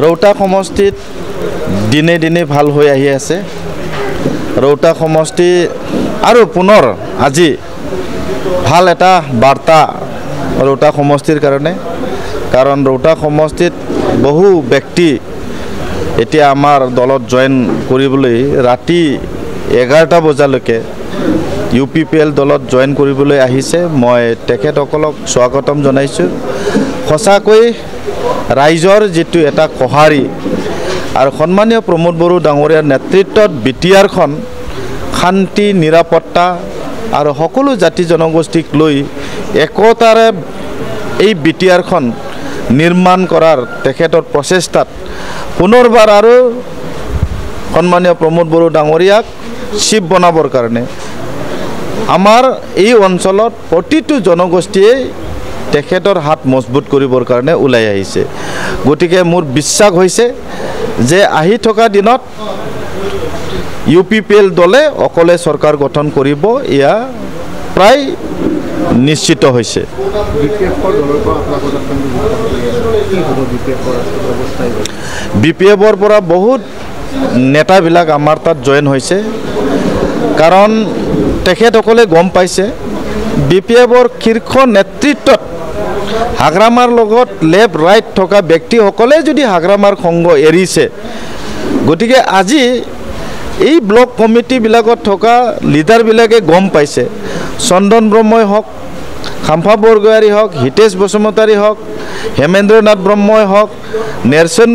ৰৌতা সমষ্টিত দিনে দিনে ভাল হৈ আহি আছে। ৰৌতা সমষ্টি আৰু পুনৰ আজি ভাল এটা বাৰ্তা ৰৌতা সমষ্টিৰ কাৰণে, কাৰণ ৰৌতা সমষ্টিত বহু ব্যক্তি এতিয়া আমাৰ দলত জইন কৰিবলৈ ৰাতি 11টা বজালৈকে UPPL দলত জইন কৰিবলৈ আহিছে। মই তেখেতসকলক স্বাগতম জনাইছোঁ। সঁচাকৈ ৰাইজৰ যিটো এটা সঁহাৰি আৰু সন্মানীয় প্ৰমোদ বড়ো ডাঙৰীয়াৰ নেতৃত্বত BTRখন শান্তি নিৰাপত্তা আৰু সকলো জাতি জনগোষ্ঠীক লৈ একতাৰে এই BTRখন নিৰ্মাণ কৰাৰ তেখেতৰ প্ৰচেষ্টাত পুনৰবাৰ আৰু সন্মানীয় প্ৰমোদ বড়ো ডাঙৰীয়াক চিফ বনাবৰ কাৰণে আমাৰ এই অঞ্চলত প্ৰতিটো জনগোষ্ঠীয়ে তেখেতৰ হাত মজবুত কৰিবৰ কাৰণে ওলাই আহিছে। গতিকে মোৰ বিশ্বাস হৈছে যে আহি থকা দিনত UPPL দলে অকলে চৰকাৰ গঠন কৰিব, এয়া প্ৰায় নিশ্চিত হৈছে। BPFৰ পৰা বহুত নেতাবিলাক আমাৰ তাত জইন হৈছে, কাৰণ তেখেতসকলে গম পাইছে BPFৰ শীৰ্ষ নেতৃত্বত হাগ্ৰামাৰ লগত লেফ্ট ৰাইট থকা ব্যক্তিসকলে যদি হাগ্ৰামাৰ সংঘ এৰিছে, গতিকে আজি এই ব্লক কমিটিবিলাকত থকা লিডাৰবিলাকে গম পাইছে চন্দন ব্ৰহ্মই হওক, খাম্ফা বৰগোহাঁই হওক, হিতেশ বসুমতাৰী হওক, হেমেন্দ্ৰনাথ ব্ৰহ্মই হওক, নেৰচন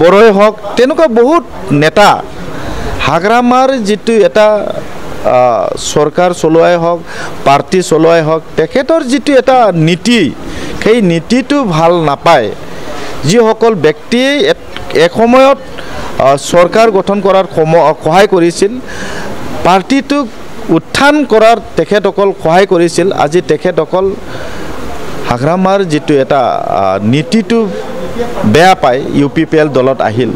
বড়োই হওক, তেনেকুৱা বহুত নেতা হাগ্ৰামাৰ যিটো এটা চৰকাৰ চলোৱাই হওক, পাৰ্টি চলোৱাই হওক, তেখেতৰ যিটো এটা নীতি, সেই নীতিটো ভাল নাপায়। যিসকল ব্যক্তিয়ে এসময়ত চৰকাৰ গঠন কৰাৰ সহায় কৰিছিল, পাৰ্টিটোক উত্থান কৰাৰ তেখেতসকল সহায় কৰিছিল, আজি তেখেতসকল হাগ্ৰামাৰ যিটো এটা নীতিটো বেয়া পায় UPPL দলত আহিল।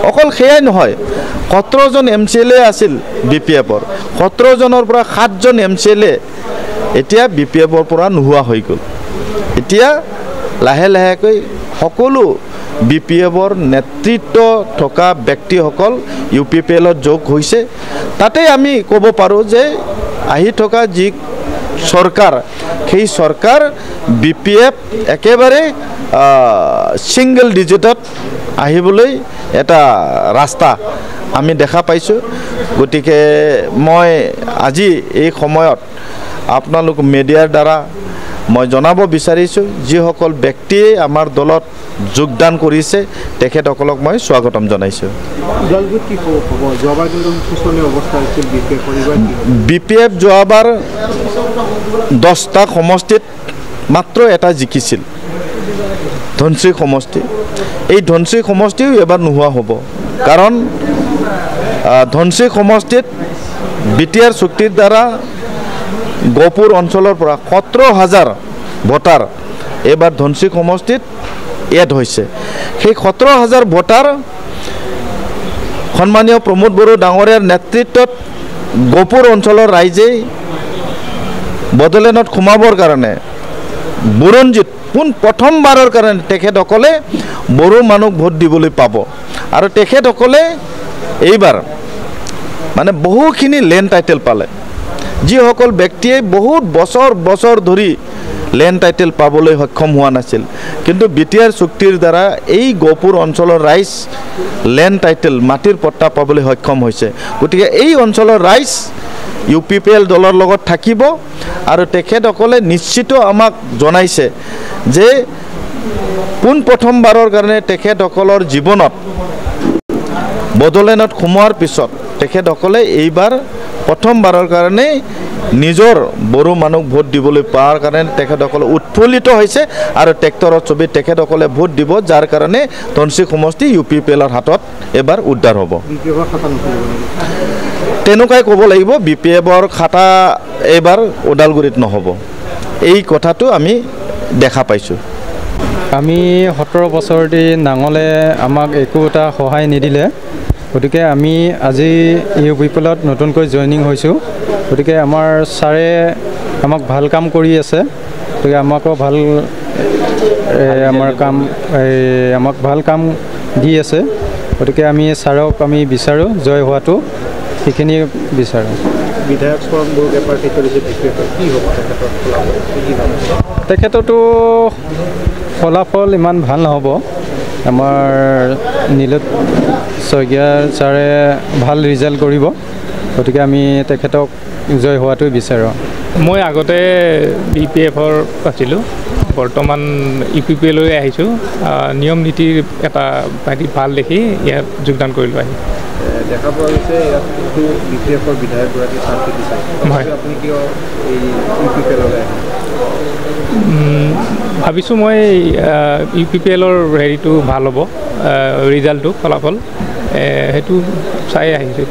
অকল সেয়াই নহয়, 17জন MCLA আছিল BPFৰ, 17জনৰ পৰা 7জন MCLA এতিয়া BPFৰ পৰা নোহোৱা হৈ গ'ল। এতিয়া লাহে লাহেকৈ সকলো BPFৰ নেতৃত্ব থকা ব্যক্তিসকল UPPLত যোগ হৈছে। তাতে আমি ক'ব পাৰোঁ যে আহি থকা যি চৰকাৰ, সেই চৰকাৰ BPF একেবাৰে ছিংগল ডিজিটত আহিবলৈ এটা ৰাস্তা আমি দেখা পাইছোঁ। গতিকে মই আজি এই সময়ত আপোনালোক মিডিয়াৰ দ্বাৰা মই জনাব বিচাৰিছোঁ, যিসকল ব্যক্তিয়ে আমাৰ দলত যোগদান কৰিছে তেখেতসকলক মই স্বাগতম জনাইছোঁ। BPF যোৱাবাৰ 10টা সমষ্টিত মাত্ৰ এটা জিকিছিল, ধনচিৰি সমষ্টি। এই ধনচিৰি সমষ্টিও এবাৰ নোহোৱা হ'ব, কাৰণ ধনচিৰি সমষ্টিত BTR চুক্তিৰ দ্বাৰা গহপুৰ অঞ্চলৰ পৰা 17,000 ভোটাৰ এইবাৰ ধনচিৰি সমষ্টিত এড হৈছে। সেই 17,000 ভোটাৰ সন্মানীয় প্ৰমোদ বড়ো ডাঙৰীয়াৰ নেতৃত্বত গহপুৰ অঞ্চলৰ ৰাইজে বড়োলেণ্ডত সোমাবৰ কাৰণে বুৰঞ্জীত প্ৰথমবাৰৰ কাৰণে তেখেতসকলে বড়ো মানুহ ভোট দিবলৈ পাব। আৰু তেখেতসকলে এইবাৰ মানে বহুখিনি লেণ্ড টাইটেল পালে। যিসকল ব্যক্তিয়ে বহুত বছৰ ধৰি লেণ্ড টাইটেল পাবলৈ সক্ষম হোৱা নাছিল, কিন্তু BTR চুক্তিৰ দ্বাৰা এই গহপুৰ অঞ্চলৰ ৰাইজ লেণ্ড টাইটেল, মাটিৰ পট্টা পাবলৈ সক্ষম হৈছে। গতিকে এই অঞ্চলৰ ৰাইজ UPPL দলৰ লগত থাকিব, আৰু তেখেতসকলে নিশ্চিত আমাক জনাইছে যে প্ৰথমবাৰৰ কাৰণে তেখেতসকলৰ জীৱনত বড়োলেণ্ডত সোমোৱাৰ পিছত তেখেতসকলে এইবাৰ প্ৰথমবাৰৰ কাৰণে নিজৰ বড়ো মানুহ ভোট দিবলৈ পোৱাৰ কাৰণে তেখেতসকলে উৎফুল্লিত হৈছে, আৰু ট্ৰেক্টৰৰ ছবিত তেখেতসকলে ভোট দিব, যাৰ কাৰণে ধনচিৰি সমষ্টি UPPLৰ হাতত এবাৰ উদ্ধাৰ হ'ব। তেনেকুৱাই ক'ব লাগিব, BPFৰ খাতা এইবাৰ ওদালগুৰিত নহ'ব, এই কথাটো আমি দেখা পাইছোঁ। আমি 17 বছৰতে নাঙলে আমাক একো এটা সহায় নিদিলে, গতিকে আমি আজি UPPLত নতুনকৈ জইনিং হৈছোঁ। গতিকে আমাৰ ছাৰে আমাক ভাল কাম কৰি আছে, গতিকে আমাকো ভাল আমাৰ কাম আমাক ভাল কাম দি আছে গতিকে আমি ছাৰক আমি বিচাৰোঁ জয় হোৱাটো সেইখিনি বিচাৰোঁ বিধায়ক স্বৰূপ বড়োকে প্ৰাৰ্থী কৰিছে কি হ'ব তেখেতৰতো ফলাফল ইমান ভাল নহ'ব আমাৰ নীলোৎ শইকীয়া ছাৰে ভাল ৰিজাল্ট কৰিব গতিকে আমি তেখেতক জয় হোৱাটোই বিচাৰোঁ মই আগতে BPF-ৰ আছিলোঁ বৰ্তমান UPPলৈ আহিছোঁ নিয়ম নীতিৰ এটা ভাল দেখি ইয়াত যোগদান কৰিলোঁ আহি দেখা পোৱা গৈছে ইয়াততো BPF-ৰ বিধায়কগৰাকী প্ৰাৰ্থী দিছে আপুনি কিয় এই UPPলৈ ভাবিছোঁ মই UPPLৰ হেৰিটো ভাল হ'ব ৰিজাল্টটো ফলাফল সেইটো চাই আহিছোঁ